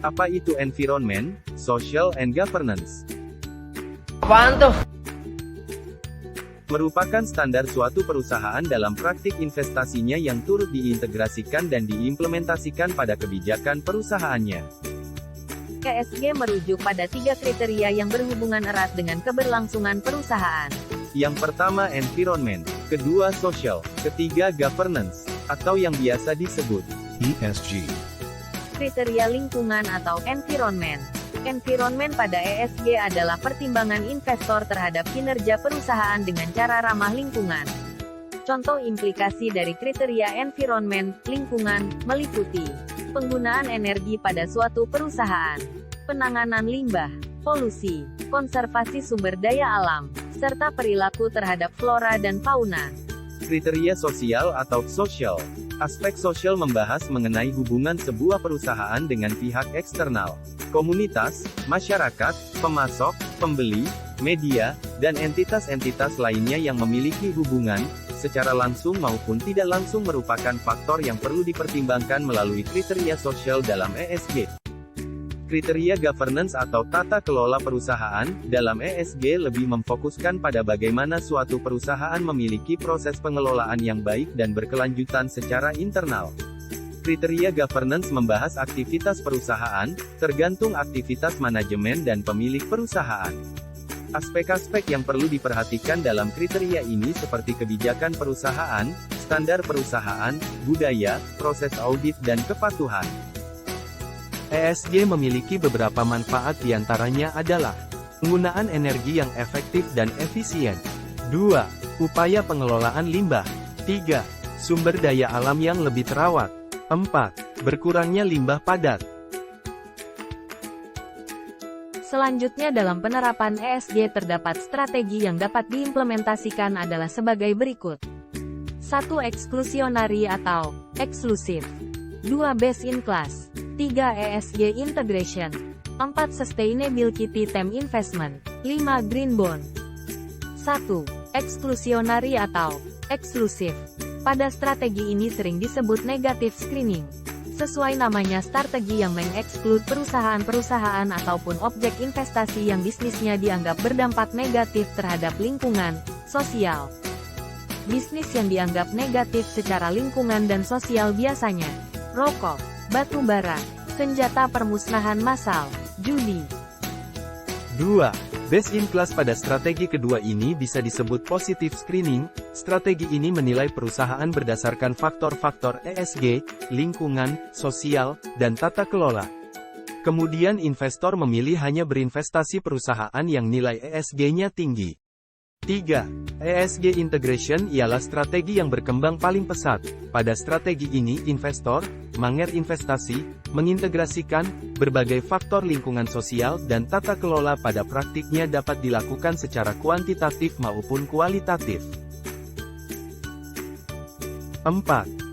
Apa itu environment, social and governance? Apaan tuh? Merupakan standar suatu perusahaan dalam praktik investasinya yang turut diintegrasikan dan diimplementasikan pada kebijakan perusahaannya. ESG merujuk pada 3 kriteria yang berhubungan erat dengan keberlangsungan perusahaan. Yang pertama environment, kedua social, ketiga governance, atau yang biasa disebut ESG. Kriteria lingkungan atau environment. Environment pada ESG adalah pertimbangan investor terhadap kinerja perusahaan dengan cara ramah lingkungan. Contoh implikasi dari kriteria environment, lingkungan, meliputi penggunaan energi pada suatu perusahaan, penanganan limbah, polusi, konservasi sumber daya alam, serta perilaku terhadap flora dan fauna. kriteria sosial atau social. Aspek sosial membahas mengenai hubungan sebuah perusahaan dengan pihak eksternal, komunitas, masyarakat, pemasok, pembeli, media, dan entitas-entitas lainnya yang memiliki hubungan, secara langsung maupun tidak langsung merupakan faktor yang perlu dipertimbangkan melalui kriteria sosial dalam ESG. Kriteria governance atau tata kelola perusahaan, dalam ESG lebih memfokuskan pada bagaimana suatu perusahaan memiliki proses pengelolaan yang baik dan berkelanjutan secara internal. Kriteria governance membahas aktivitas perusahaan, tergantung aktivitas manajemen dan pemilik perusahaan. Aspek-aspek yang perlu diperhatikan dalam kriteria ini seperti kebijakan perusahaan, standar perusahaan, budaya, proses audit dan kepatuhan. ESG memiliki beberapa manfaat diantaranya adalah penggunaan energi yang efektif dan efisien. 2. Upaya pengelolaan limbah. 3. Sumber daya alam yang lebih terawat. 4. Berkurangnya limbah padat. Selanjutnya dalam penerapan ESG terdapat strategi yang dapat diimplementasikan adalah sebagai berikut. 1. Eksklusionari atau eksklusif. 2. Best in class. 3. ESG integration. 4. Sustainability theme investment. 5. Green bond. 1. Eksklusionari atau eksklusif. Pada strategi ini sering disebut negative screening. Sesuai namanya, strategi yang mengeksklud perusahaan-perusahaan ataupun objek investasi yang bisnisnya dianggap berdampak negatif terhadap lingkungan, sosial. Bisnis yang dianggap negatif secara lingkungan dan sosial biasanya rokok, batu bara, senjata permusnahan massal, judi. 2. Best in class. Pada strategi kedua ini bisa disebut positive screening. Strategi ini menilai perusahaan berdasarkan faktor-faktor ESG, lingkungan, sosial, dan tata kelola. Kemudian investor memilih hanya berinvestasi perusahaan yang nilai ESG-nya tinggi. 3. ESG integration ialah strategi yang berkembang paling pesat. Pada strategi ini investor mengintegrasikan berbagai faktor lingkungan sosial dan tata kelola pada praktiknya dapat dilakukan secara kuantitatif maupun kualitatif. 4.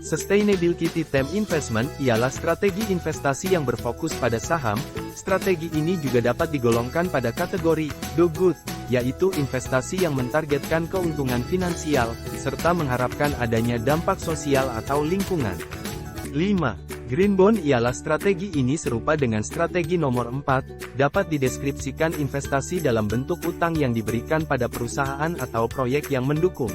Sustainability theme investment ialah strategi investasi yang berfokus pada saham. Strategi ini juga dapat digolongkan pada kategori do good, yaitu investasi yang mentargetkan keuntungan finansial, serta mengharapkan adanya dampak sosial atau lingkungan. 5. Green bond ialah strategi ini serupa dengan strategi nomor 4, dapat dideskripsikan investasi dalam bentuk utang yang diberikan pada perusahaan atau proyek yang mendukung.